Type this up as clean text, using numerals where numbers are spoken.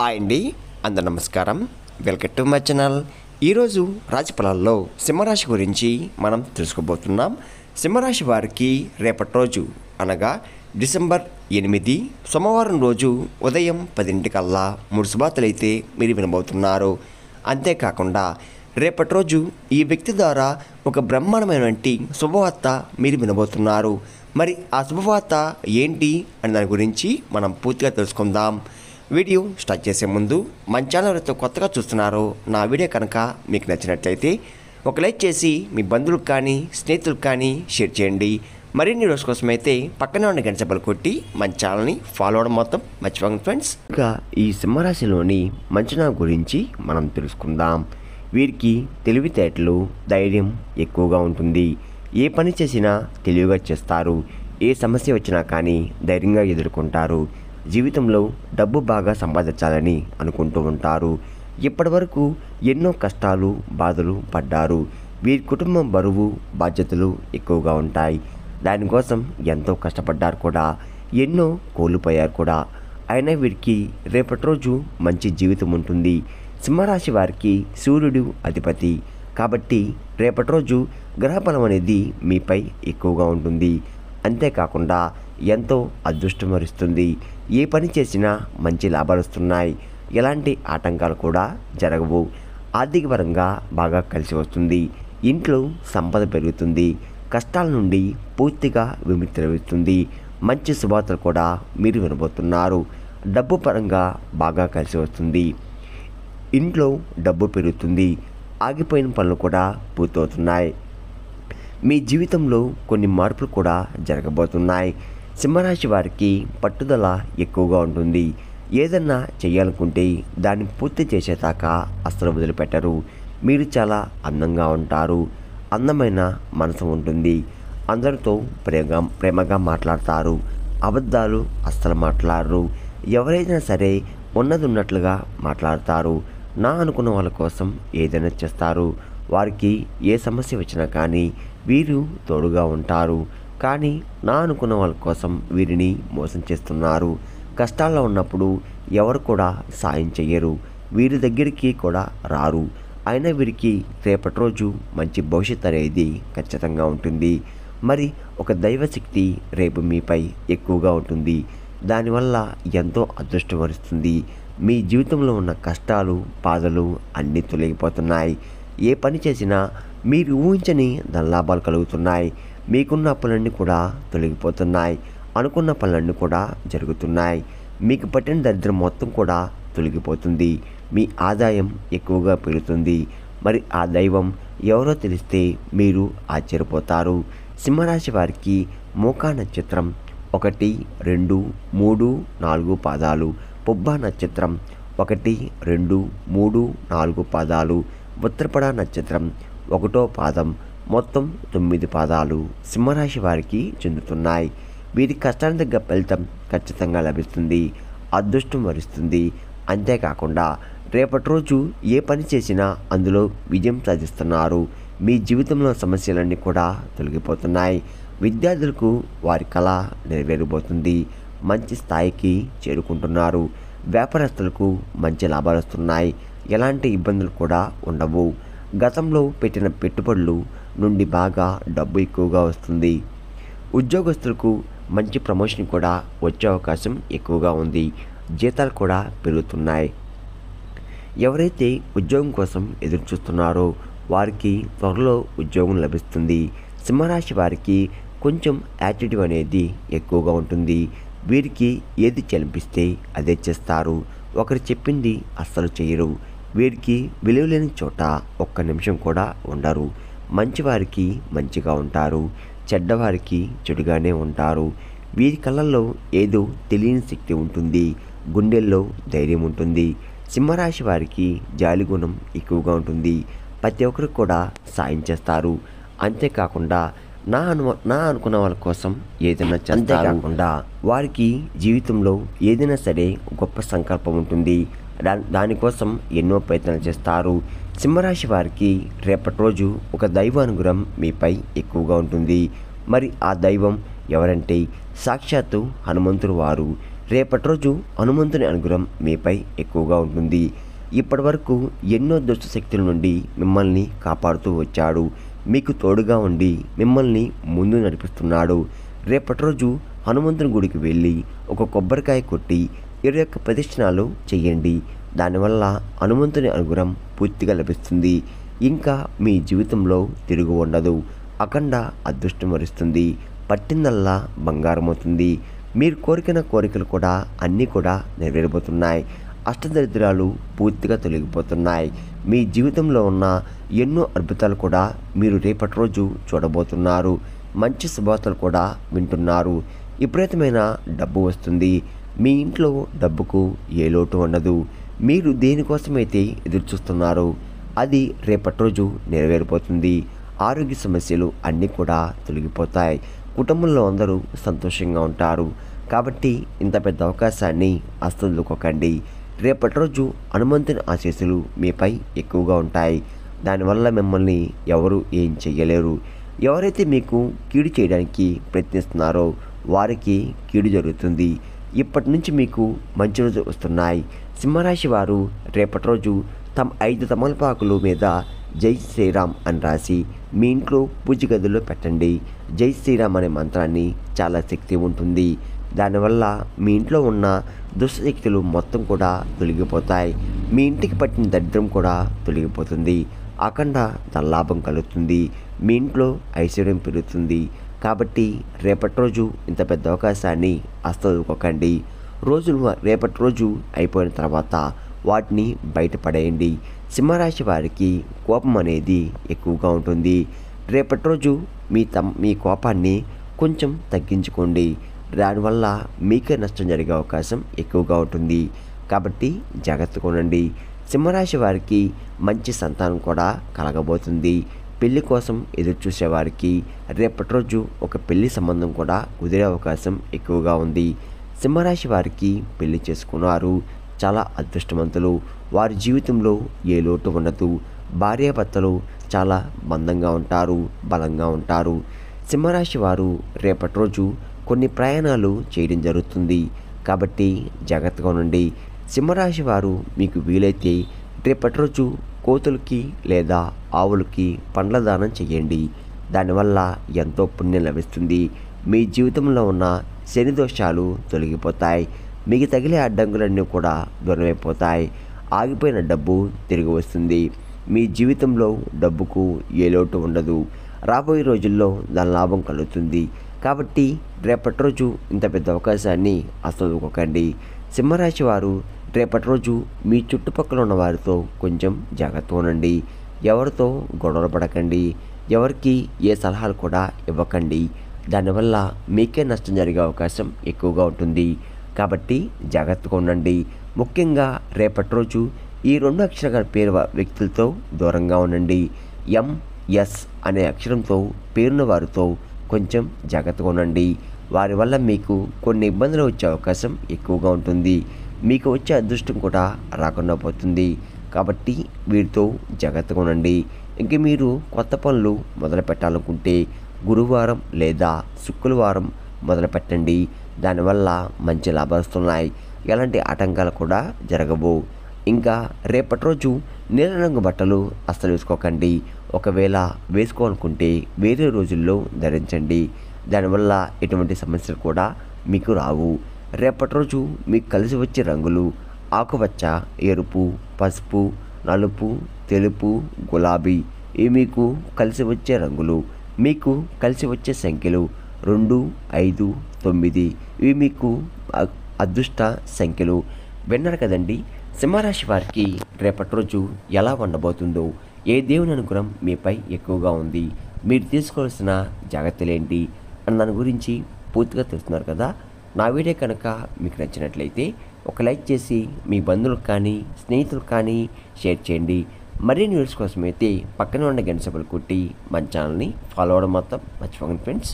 Hi అండి, అందరు నమస్కారం. Welcome to my channel. ఈరోజు రాశి ఫలాల్లో సింహరాశి గురించి మనం తెలుసుకోబోతున్నాం. సింహరాశి వారికి రేపటి రోజు అనగా డిసెంబర్ 8 సోమవారం రోజు ఉదయం 10 3 శుభార్తలు అయితే మీరు వినబోతున్నారు. అంతేకాకుండా రేపటి రోజు ఈ వ్యక్తి ద్వారా ఒక బ్రహ్మాండమైనటువంటి శుభవార్త మీరు వినబోతున్నారు. మరి ఆ శుభవార్త ఏంటి అని దాని గురించి మనం పూర్తిగా తెలుసుకుందాం. వీడియో స్టార్ట్ చేసే ముందు మన ఛానల్ ఎవరైతే కొత్తగా చూస్తున్నారో నా వీడియో కనుక మీకు నచ్చినట్లయితే ఒక లైక్ చేసి మీ బంధువులకు కానీ స్నేహితులకు కానీ షేర్ చేయండి. మరిన్ని రోజు కోసం అయితే పక్కనే ఉన్న గంట సింబల్ కొట్టి మన ఛానల్ని ఫాలో అవడం మొత్తం మర్చిపోకండి ఫ్రెండ్స్. ఇంకా ఈ సింహరాశిలోని మంచనా గురించి మనం తెలుసుకుందాం. వీరికి తెలివితేటలు ధైర్యం ఎక్కువగా ఉంటుంది. ఏ పని చేసినా తెలివిగా చేస్తారు. ఏ సమస్య వచ్చినా కానీ ధైర్యంగా ఎదుర్కొంటారు. జీవితంలో డబ్బు బాగా సంపాదించాలని అనుకుంటూ ఉంటారు. ఇప్పటివరకు ఎన్నో కష్టాలు బాధలు పడ్డారు. వీరి కుటుంబం బరువు బాధ్యతలు ఎక్కువగా ఉంటాయి. దానికోసం ఎంతో కష్టపడ్డారు కూడా, ఎన్నో కోల్పోయారు కూడా. అయినా వీరికి రేపటి రోజు మంచి జీవితం ఉంటుంది. సింహరాశి వారికి సూర్యుడు అధిపతి కాబట్టి రేపటి రోజు గ్రహబలం అనేది మీపై ఎక్కువగా ఉంటుంది. అంతేకాకుండా ఎంతో అదృష్టం వరిస్తుంది. ఏ పని చేసినా మంచి లాభాలు వస్తున్నాయి. ఎలాంటి ఆటంకాలు కూడా జరగవు. ఆర్థికపరంగా బాగా కలిసి వస్తుంది. ఇంట్లో సంపద పెరుగుతుంది. కష్టాల నుండి పూర్తిగా విముక్తి లభిస్తుంది. మంచి శుభార్తలు కూడా మీరు వినబోతున్నారు. డబ్బు పరంగా బాగా కలిసి వస్తుంది. ఇంట్లో డబ్బు పెరుగుతుంది. ఆగిపోయిన పనులు కూడా పూర్తవుతున్నాయి. మీ జీవితంలో కొన్ని మార్పులు కూడా జరగబోతున్నాయి. సింహరాశి వారికి పట్టుదల ఎక్కువగా ఉంటుంది. ఏదన్నా చేయాలనుకుంటే దాన్ని పూర్తి చేసేదాకా అస్సలు వదిలిపెట్టరు. మీరు చాలా అందంగా ఉంటారు. అందమైన మనసు ఉంటుంది. అందరితో ప్రేమగా మాట్లాడతారు. అబద్ధాలు అస్సలు మాట్లాడరు. ఎవరైనా సరే ఉన్నది ఉన్నట్లుగా మాట్లాడతారు. నా అనుకున్న వాళ్ళ కోసం ఏదైనా చేస్తారు. వారికి ఏ సమస్య వచ్చినా కానీ వీరు తోడుగా ఉంటారు. కానీ నా అనుకున్న వాళ్ళ కోసం వీరిని మోసం చేస్తున్నారు. కష్టాల్లో ఉన్నప్పుడు ఎవరు కూడా సాయం చెయ్యరు. వీరి దగ్గరికి కూడా రారు. అయినా వీరికి రేపటి రోజు మంచి భవిష్యత్తు అనేది ఖచ్చితంగా ఉంటుంది. మరి ఒక దైవశక్తి రేపు మీపై ఎక్కువగా ఉంటుంది. దానివల్ల ఎంతో అదృష్టం వరిస్తుంది. మీ జీవితంలో ఉన్న కష్టాలు బాధలు అన్నీ తొలగిపోతున్నాయి. ఏ పని చేసినా మీరు ఊహించని ధనలాభాలు కలుగుతున్నాయి. మీకున్న అప్పులన్నీ కూడా తొలగిపోతున్నాయి. అనుకున్న పనులన్నీ కూడా జరుగుతున్నాయి. మీకు పట్టిన దరిద్రం మొత్తం కూడా తొలగిపోతుంది. మీ ఆదాయం ఎక్కువగా పెరుగుతుంది. మరి ఆ దైవం ఎవరో తెలిస్తే మీరు ఆశ్చర్యపోతారు. సింహరాశి వారికి మూకా నక్షత్రం 1, 2, 3, 4 పాదాలు, పుబ్బ నక్షత్రం 1, 2, 3, 4 పాదాలు, ఉత్తరపడ నక్షత్రం 1వ పాదం, మొత్తం 9 పాదాలు సింహరాశి వారికి చెందుతున్నాయి. వీరి కష్టానికి తగ్గ ఫలితం ఖచ్చితంగా లభిస్తుంది. అదృష్టం వరిస్తుంది. అంతేకాకుండా రేపటి రోజు ఏ పని చేసినా అందులో విజయం సాధిస్తున్నారు. మీ జీవితంలో సమస్యలన్నీ కూడా తొలగిపోతున్నాయి. విద్యార్థులకు వారి కళ నెరవేరబోతుంది. మంచి స్థాయికి చేరుకుంటున్నారు. వ్యాపారస్తులకు మంచి లాభాలు వస్తున్నాయి. ఎలాంటి ఇబ్బందులు కూడా ఉండవు. గతంలో పెట్టిన పెట్టుబడులు నుండి బాగా డబ్బు ఎక్కువగా వస్తుంది. ఉద్యోగస్తులకు మంచి ప్రమోషన్ కూడా వచ్చే అవకాశం ఎక్కువగా ఉంది. జీతాలు కూడా పెరుగుతున్నాయి. ఎవరైతే ఉద్యోగం కోసం ఎదురు చూస్తున్నారో వారికి త్వరలో ఉద్యోగం లభిస్తుంది. సింహరాశి వారికి కొంచెం యాటిట్యూడ్ అనేది ఎక్కువగా ఉంటుంది. వీరికి ఏది చలిపిస్తే అదే చేస్తారు. ఒకరు చెప్పింది అస్సలు చేయరు. వీరికి విలువలేని చోట ఒక్క నిమిషం కూడా ఉండరు. మంచివారికి మంచిగా ఉంటారు. చెడ్డవారికి చెడుగానే ఉంటారు. వీరి కళ్ళల్లో ఏదో తెలియని శక్తి ఉంటుంది. గుండెల్లో ధైర్యం ఉంటుంది. సింహరాశి వారికి జాలిగుణం ఎక్కువగా ఉంటుంది. ప్రతి ఒక్కరికి కూడా సాయం చేస్తారు. అంతేకాకుండా నా అనుకున్న వాళ్ళ కోసం ఏదైనా చేస్తారు. అంతేకాకుండా వారికి జీవితంలో ఏదైనా సరే గొప్ప సంకల్పం ఉంటుంది. దానికోసం ఎన్నో ప్రయత్నాలు చేస్తారు. సింహరాశి వారికి రేపటి రోజు ఒక దైవ అనుగ్రహం మీపై ఎక్కువగా ఉంటుంది. మరి ఆ దైవం ఎవరంటే సాక్షాత్తు హనుమంతుడు వారు. రేపటి రోజు హనుమంతుని అనుగ్రహం మీపై ఎక్కువగా ఉంటుంది. ఇప్పటి వరకు ఎన్నో దుష్ట శక్తుల నుండి మిమ్మల్ని కాపాడుతూ వచ్చాడు. మీకు తోడుగా ఉండి మిమ్మల్ని ముందు నడిపిస్తున్నాడు. రేపటి రోజు హనుమంతుని గుడికి వెళ్ళి ఒక కొబ్బరికాయ కొట్టి 21 ప్రదక్షిణాలు చేయండి. దానివల్ల హనుమంతుని అనుగ్రహం పూర్తిగా లభిస్తుంది. ఇంకా మీ జీవితంలో తిరుగు ఉండదు. అఖండ అదృష్టం వరిస్తుంది. పట్టిందల్లా బంగారం అవుతుంది. మీరు కోరికన కోరికలు కూడా అన్నీ కూడా నెరవేరబోతున్నాయి. అష్టదరిద్రాలు పూర్తిగా తొలగిపోతున్నాయి. మీ జీవితంలో ఉన్న ఎన్నో అద్భుతాలు కూడా మీరు రేపటి రోజు చూడబోతున్నారు. మంచి శుభవార్తలు కూడా వింటున్నారు. విపరీతమైన డబ్బు వస్తుంది. మీ ఇంట్లో డబ్బుకు ఏ లోటు ఉండదు. మీరు దేనికోసమైతే ఎదురుచూస్తున్నారో అది రేపటి రోజు నెరవేరిపోతుంది. ఆరోగ్య సమస్యలు అన్నీ కూడా తొలగిపోతాయి. కుటుంబంలో అందరూ సంతోషంగా ఉంటారు. కాబట్టి ఇంత పెద్ద అవకాశాన్ని అస్సలుకోకండి. రేపటి రోజు హనుమంతుని ఆశీస్సులు మీపై ఎక్కువగా ఉంటాయి. దానివల్ల మిమ్మల్ని ఎవరు ఏం చెయ్యలేరు. ఎవరైతే మీకు కీడు చేయడానికి ప్రయత్నిస్తున్నారో వారికి కీడు జరుగుతుంది. ఇప్పటి నుంచి మీకు మంచి రోజు వస్తున్నాయి. సింహరాశి వారు రేపటి రోజు తమ 5 తమలపాకుల మీద జై శ్రీరామ్ అని రాసి మీ ఇంట్లో పూజ గదిలో పెట్టండి. జై శ్రీరామ్ అనే మంత్రాన్ని చాలా శక్తి ఉంటుంది. దానివల్ల మీ ఇంట్లో ఉన్న దుష్టశక్తులు మొత్తం కూడా తొలగిపోతాయి. మీ ఇంటికి పట్టిన దరిద్రం కూడా తొలగిపోతుంది. అఖండ ధనలాభం కలుగుతుంది. మీ ఇంట్లో ఐశ్వర్యం పెరుగుతుంది. కాబట్టి రేపటి రోజు ఇంత పెద్ద అవకాశాన్ని అస్సలుకోకండి. రేపటి రోజు అయిపోయిన తర్వాత వాటిని బయటపడేయండి. సింహరాశి వారికి కోపం అనేది ఎక్కువగా ఉంటుంది. రేపటి రోజు మీ కోపాన్ని కొంచెం తగ్గించుకోండి. దానివల్ల మీకే నష్టం జరిగే అవకాశం ఎక్కువగా ఉంటుంది. కాబట్టి జాగ్రత్తగా ఉండండి. సింహరాశి వారికి మంచి సంతానం కూడా కలగబోతుంది. పెళ్లి కోసం ఎదురు చూసేవారికి రేపటి రోజు ఒక పెళ్లి సంబంధం కూడా కుదిరే అవకాశం ఎక్కువగా ఉంది. సింహరాశి వారికి పెళ్లి చేసుకున్నారు. చాలా అదృష్టవంతులు. వారి జీవితంలో ఏ లోటు ఉండదు. భార్యాభర్తలు చాలా బంధంగా ఉంటారు, బలంగా ఉంటారు. సింహరాశి వారు రేపటి రోజు కొన్ని ప్రయాణాలు చేయడం జరుగుతుంది. కాబట్టి జాగ్రత్తగా ఉండండి. సింహరాశి వారు మీకు వీలైతే రేపటి రోజు కోతులకి లేదా ఆవులకి పండ్ల దానం చేయండి. దానివల్ల ఎంతో పుణ్యం లభిస్తుంది. మీ జీవితంలో ఉన్న శని దోషాలు తొలగిపోతాయి. మీకు తగిలే అడ్డంకులన్నీ కూడా దూరమైపోతాయి. ఆగిపోయిన డబ్బు తిరిగి వస్తుంది. మీ జీవితంలో డబ్బుకు ఏ లోటు ఉండదు. రాబోయే రోజుల్లో దాని లాభం కలుగుతుంది. కాబట్టి రేపటి రోజు ఇంత పెద్ద అవకాశాన్ని అస్సలుకోకండి. సింహరాశి వారు రేపటి రోజు మీ చుట్టుపక్కల ఉన్న వారితో కొంచెం జాగ్రత్తగా ఉండండి. ఎవరితో గొడవలు పడకండి. ఎవరికి ఏ సలహాలు కూడా ఇవ్వకండి. దానివల్ల మీకే నష్టం జరిగే అవకాశం ఎక్కువగా ఉంటుంది. కాబట్టి జాగ్రత్తగా ఉండండి. ముఖ్యంగా రేపటి రోజు ఈ 2 అక్షరాల పేరు వ్యక్తులతో దూరంగా ఉండండి. MS అనే అక్షరంతో పేరున్న వారితో కొంచెం జాగ్రత్తగా ఉండండి. వారి వల్ల మీకు కొన్ని ఇబ్బందులు వచ్చే అవకాశం ఎక్కువగా ఉంటుంది. మీకు వచ్చే అదృష్టం కూడా రాకుండా పోతుంది. కాబట్టి వీరితో జాగ్రత్తగా ఉండండి. ఇంక మీరు కొత్త పనులు మొదలు పెట్టాలనుకుంటే గురువారం లేదా శుక్రవారం మొదలు పెట్టండి. దానివల్ల మంచి లాభాలు వస్తున్నాయి. ఎలాంటి ఆటంకాలు కూడా జరగవు. ఇంకా రేపటి రోజు నీలం రంగు బట్టలు అస్సలు వేసుకోకండి. ఒకవేళ వేసుకోవాలనుకుంటే వేరే రోజుల్లో ధరించండి. దానివల్ల ఎటువంటి సమస్యలు కూడా మీకు రావు. రేపటి రోజు మీకు కలిసి వచ్చే రంగులు ఆకుపచ్చ, ఎరుపు, పసుపు, నలుపు, తెలుపు, గులాబీ. ఇవి మీకు కలిసి వచ్చే రంగులు. మీకు కలిసి వచ్చే సంఖ్యలు 2, 5, 9. ఇవి మీకు అదృష్ట సంఖ్యలు. విన్నారు కదండి, సింహరాశి వారికి రేపటి రోజు ఎలా ఉండబోతుందో, ఏ దేవుని అనుగ్రహం మీపై ఎక్కువగా ఉంది, మీరు తీసుకోవాల్సిన జాగ్రత్తలు ఏంటి అని దాని గురించి పూర్తిగా తెలుస్తున్నారు కదా. నా వీడియో కనుక మీకు నచ్చినట్లయితే ఒక లైక్ చేసి మీ బంధువులకు కానీ స్నేహితులకు కానీ షేర్ చేయండి. మరిన్ని వీడియోస్ కోసం అయితే పక్కనే ఉన్న గంట సింబల్ కొట్టి మన ఛానల్ని ఫాలో అవ్వడం మాత్రం మర్చిపోకండి ఫ్రెండ్స్.